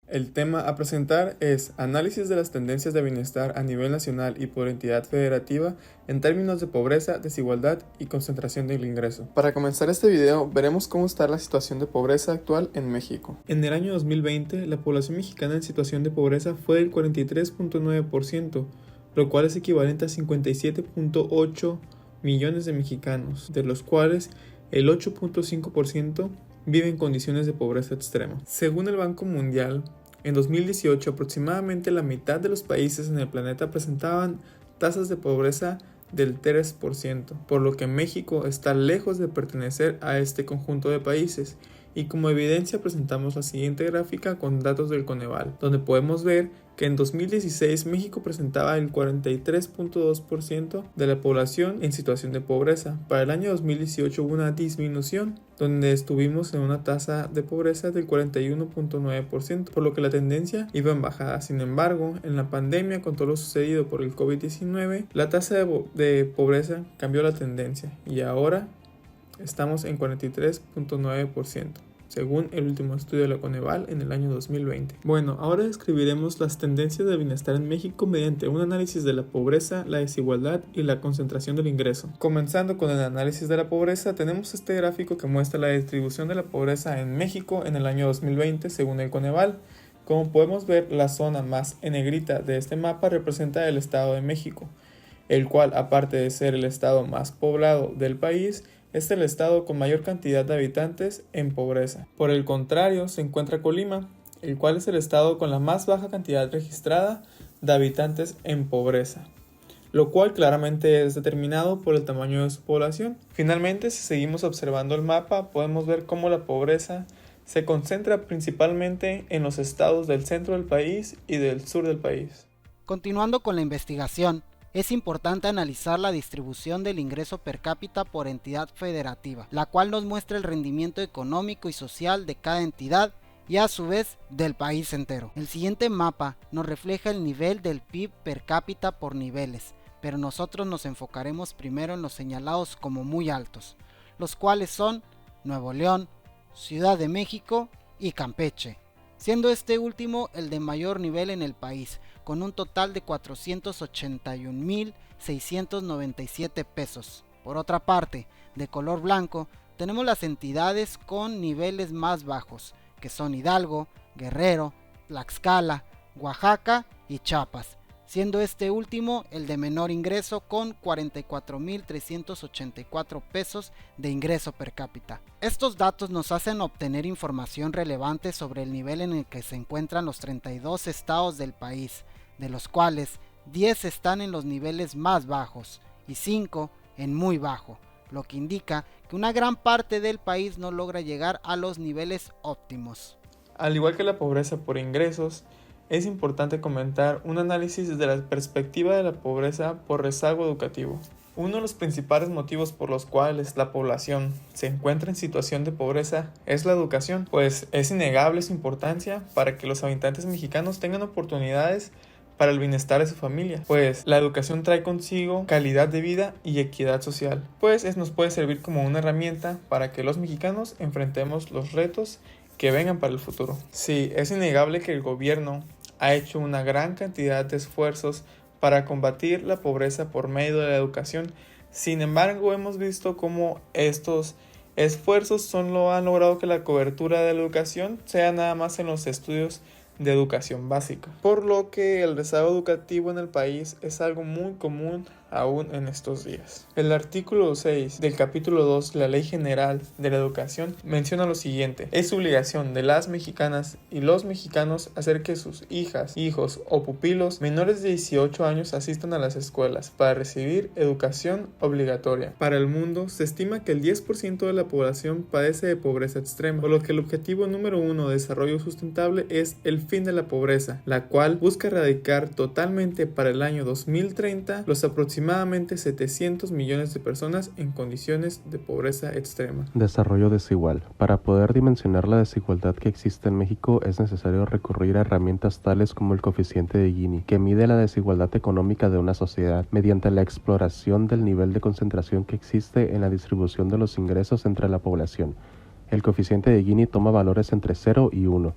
El tema a presentar es análisis de las tendencias de bienestar a nivel nacional y por entidad federativa en términos de pobreza, desigualdad y concentración del ingreso. Para comenzar este video, veremos cómo está la situación de pobreza actual en México. En el año 2020, la población mexicana en situación de pobreza fue del 43.9%, lo cual es equivalente a 57.8 millones de mexicanos, de los cuales el 8.5% vive en condiciones de pobreza extrema. Según el Banco Mundial, en 2018 aproximadamente la mitad de los países en el planeta presentaban tasas de pobreza del 3%, por lo que México está lejos de pertenecer a este conjunto de países. Y como evidencia presentamos la siguiente gráfica con datos del Coneval, donde podemos ver que en 2016 México presentaba el 43.2% de la población en situación de pobreza. Para el año 2018 hubo una disminución, donde estuvimos en una tasa de pobreza del 41.9%, por lo que la tendencia iba en bajada. Sin embargo, en la pandemia, con todo lo sucedido por el COVID-19, la tasa de pobreza cambió la tendencia y ahora estamos en 43.9%. según el último estudio de la Coneval en el año 2020. Bueno, ahora describiremos las tendencias del bienestar en México mediante un análisis de la pobreza, la desigualdad y la concentración del ingreso. Comenzando con el análisis de la pobreza, tenemos este gráfico que muestra la distribución de la pobreza en México en el año 2020 según el Coneval. Como podemos ver, la zona más en negrita de este mapa representa el Estado de México, el cual, aparte de ser el estado más poblado del país, es el estado con mayor cantidad de habitantes en pobreza. Por el contrario, se encuentra Colima, el cual es el estado con la más baja cantidad registrada de habitantes en pobreza, lo cual claramente es determinado por el tamaño de su población. Finalmente, si seguimos observando el mapa, podemos ver cómo la pobreza se concentra principalmente en los estados del centro del país y del sur del país. Continuando con la investigación, es importante analizar la distribución del ingreso per cápita por entidad federativa, la cual nos muestra el rendimiento económico y social de cada entidad y a su vez del país entero. El siguiente mapa nos refleja el nivel del PIB per cápita por niveles, pero nosotros nos enfocaremos primero en los señalados como muy altos, los cuales son Nuevo León, Ciudad de México y Campeche, siendo este último el de mayor nivel en el país, con un total de 481.697 pesos. Por otra parte, de color blanco, tenemos las entidades con niveles más bajos, que son Hidalgo, Guerrero, Tlaxcala, Oaxaca y Chiapas, siendo este último el de menor ingreso con 44.384 pesos de ingreso per cápita. Estos datos nos hacen obtener información relevante sobre el nivel en el que se encuentran los 32 estados del país, de los cuales 10 están en los niveles más bajos y 5 en muy bajo, lo que indica que una gran parte del país no logra llegar a los niveles óptimos. Al igual que la pobreza por ingresos, es importante comentar un análisis desde la perspectiva de la pobreza por rezago educativo. Uno de los principales motivos por los cuales la población se encuentra en situación de pobreza es la educación, pues es innegable su importancia para que los habitantes mexicanos tengan oportunidades para el bienestar de su familia, pues la educación trae consigo calidad de vida y equidad social, pues nos puede servir como una herramienta para que los mexicanos enfrentemos los retos que vengan para el futuro. Sí, es innegable que el gobierno ha hecho una gran cantidad de esfuerzos para combatir la pobreza por medio de la educación. Sin embargo, hemos visto cómo estos esfuerzos han logrado que la cobertura de la educación sea nada más en los estudios de educación básica, por lo que el rezago educativo en el país es algo muy común aún en estos días. El artículo 6 del capítulo 2 de la Ley General de la Educación menciona lo siguiente: es obligación de las mexicanas y los mexicanos hacer que sus hijas, hijos o pupilos menores de 18 años asistan a las escuelas para recibir educación obligatoria. Para el mundo se estima que el 10% de la población padece de pobreza extrema, por lo que el objetivo número 1 de desarrollo sustentable es el fin de la pobreza, la cual busca erradicar totalmente para el año 2030 los aproximadamente 700 millones de personas en condiciones de pobreza extrema. Desarrollo desigual. Para poder dimensionar la desigualdad que existe en México es necesario recurrir a herramientas tales como el coeficiente de Gini, que mide la desigualdad económica de una sociedad mediante la exploración del nivel de concentración que existe en la distribución de los ingresos entre la población. El coeficiente de Gini toma valores entre 0 y 1.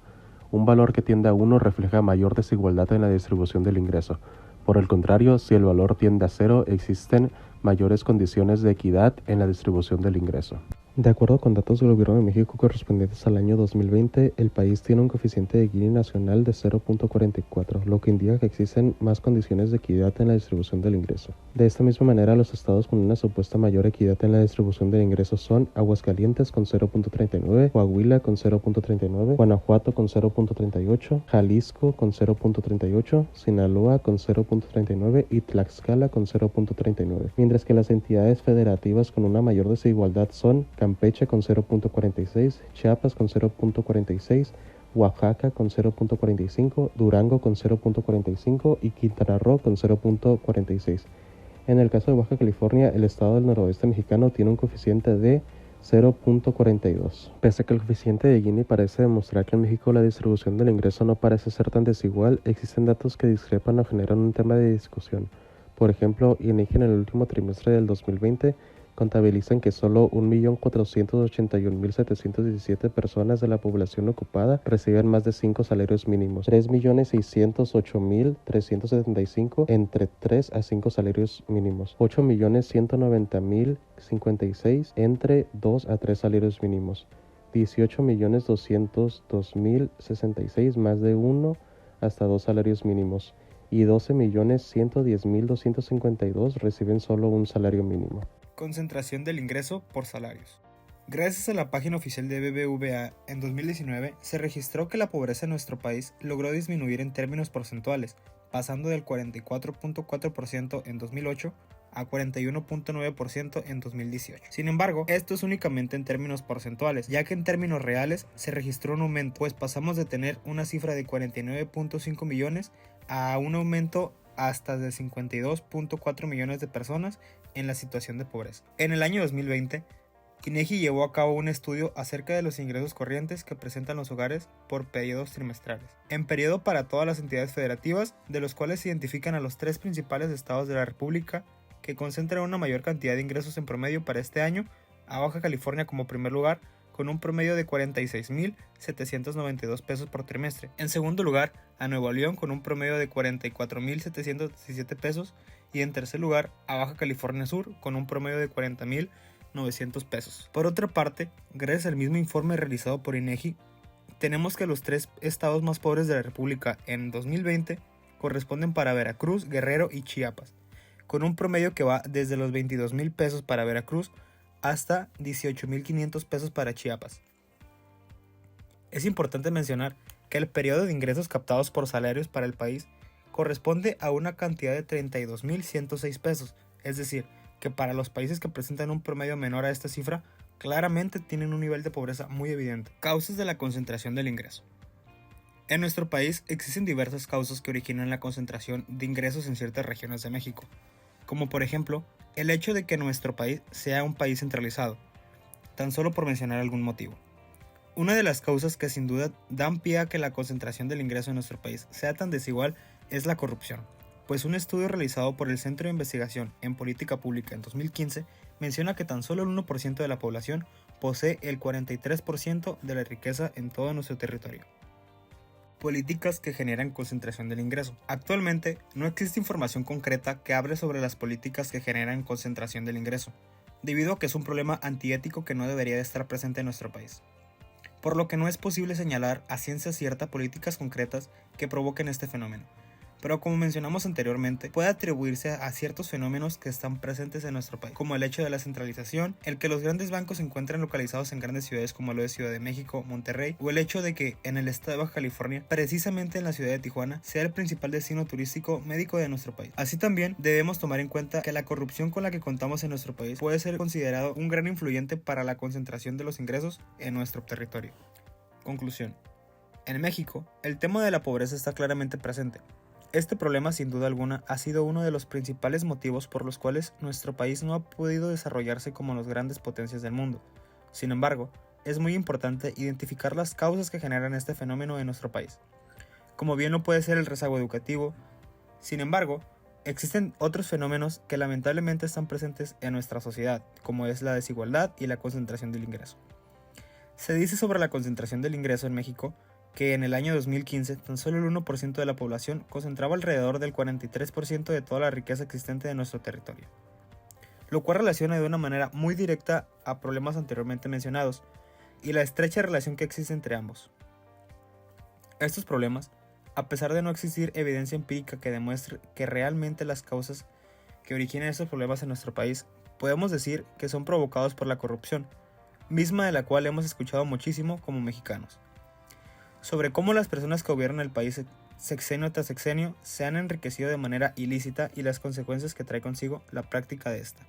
Un valor que tiende a 1 refleja mayor desigualdad en la distribución del ingreso. Por el contrario, si el valor tiende a 0, existen mayores condiciones de equidad en la distribución del ingreso. De acuerdo con datos del Gobierno de México correspondientes al año 2020, el país tiene un coeficiente de Gini nacional de 0.44, lo que indica que existen más condiciones de equidad en la distribución del ingreso. De esta misma manera, los estados con una supuesta mayor equidad en la distribución del ingreso son Aguascalientes con 0.39, Coahuila con 0.39, Guanajuato con 0.38, Jalisco con 0.38, Sinaloa con 0.39 y Tlaxcala con 0.39, mientras que las entidades federativas con una mayor desigualdad son Campeche con 0.46, Chiapas con 0.46, Oaxaca con 0.45, Durango con 0.45 y Quintana Roo con 0.46. En el caso de Baja California, el estado del noroeste mexicano tiene un coeficiente de 0.42. Pese a que el coeficiente de Gini parece demostrar que en México la distribución del ingreso no parece ser tan desigual, existen datos que discrepan o generan un tema de discusión. Por ejemplo, INEGI en el último trimestre del 2020 contabilizan que solo 1.481.717 personas de la población ocupada reciben más de 5 salarios mínimos, 3.608.375 entre 3 a 5 salarios mínimos, 8.190.056 entre 2 a 3 salarios mínimos, 18.202.066 más de 1 hasta 2 salarios mínimos y 12.110.252 reciben solo un salario mínimo. Concentración del ingreso por salarios. Gracias a la página oficial de BBVA, en 2019 se registró que la pobreza en nuestro país logró disminuir en términos porcentuales, pasando del 44.4% en 2008 a 41.9% en 2018. Sin embargo, esto es únicamente en términos porcentuales, ya que en términos reales se registró un aumento, pues pasamos de tener una cifra de 49.5 millones a un aumento hasta de 52.4 millones de personas en la situación de pobreza. En el año 2020, INEGI llevó a cabo un estudio acerca de los ingresos corrientes que presentan los hogares por periodos trimestrales. En periodo para todas las entidades federativas, de los cuales se identifican a los 3 principales estados de la República que concentran una mayor cantidad de ingresos en promedio para este año, a Baja California como primer lugar, con un promedio de 46.792 pesos por trimestre. En segundo lugar, a Nuevo León con un promedio de 44.717 pesos y en tercer lugar, a Baja California Sur con un promedio de 40.900 pesos. Por otra parte, gracias al mismo informe realizado por INEGI, tenemos que los 3 estados más pobres de la República en 2020 corresponden para Veracruz, Guerrero y Chiapas, con un promedio que va desde los 22.000 pesos para Veracruz hasta 18.500 pesos para Chiapas. Es importante mencionar que el periodo de ingresos captados por salarios para el país corresponde a una cantidad de 32.106 pesos, es decir, que para los países que presentan un promedio menor a esta cifra, claramente tienen un nivel de pobreza muy evidente. Causas de la concentración del ingreso. En nuestro país existen diversas causas que originan la concentración de ingresos en ciertas regiones de México, como por ejemplo, el hecho de que nuestro país sea un país centralizado, tan solo por mencionar algún motivo. Una de las causas que sin duda dan pie a que la concentración del ingreso en nuestro país sea tan desigual es la corrupción, pues un estudio realizado por el Centro de Investigación en Política Pública en 2015 menciona que tan solo el 1% de la población posee el 43% de la riqueza en todo nuestro territorio. Políticas que generan concentración del ingreso. Actualmente no existe información concreta que hable sobre las políticas que generan concentración del ingreso, debido a que es un problema antiético que no debería de estar presente en nuestro país, por lo que no es posible señalar a ciencia cierta políticas concretas que provoquen este fenómeno. Pero como mencionamos anteriormente, puede atribuirse a ciertos fenómenos que están presentes en nuestro país, como el hecho de la centralización, el que los grandes bancos se encuentren localizados en grandes ciudades como lo es Ciudad de México, Monterrey, o el hecho de que en el estado de Baja California, precisamente en la ciudad de Tijuana, sea el principal destino turístico médico de nuestro país. Así también debemos tomar en cuenta que la corrupción con la que contamos en nuestro país puede ser considerado un gran influyente para la concentración de los ingresos en nuestro territorio. Conclusión. En México, el tema de la pobreza está claramente presente. Este problema, sin duda alguna, ha sido uno de los principales motivos por los cuales nuestro país no ha podido desarrollarse como las grandes potencias del mundo. Sin embargo, es muy importante identificar las causas que generan este fenómeno en nuestro país, como bien no puede ser el rezago educativo. Sin embargo, existen otros fenómenos que lamentablemente están presentes en nuestra sociedad, como es la desigualdad y la concentración del ingreso. Se dice sobre la concentración del ingreso en México que en el año 2015 tan solo el 1% de la población concentraba alrededor del 43% de toda la riqueza existente de nuestro territorio, lo cual relaciona de una manera muy directa a problemas anteriormente mencionados y la estrecha relación que existe entre ambos. Estos problemas, a pesar de no existir evidencia empírica que demuestre que realmente las causas que originan estos problemas en nuestro país, podemos decir que son provocados por la corrupción, misma de la cual hemos escuchado muchísimo como mexicanos, sobre cómo las personas que gobiernan el país sexenio tras sexenio se han enriquecido de manera ilícita y las consecuencias que trae consigo la práctica de esta.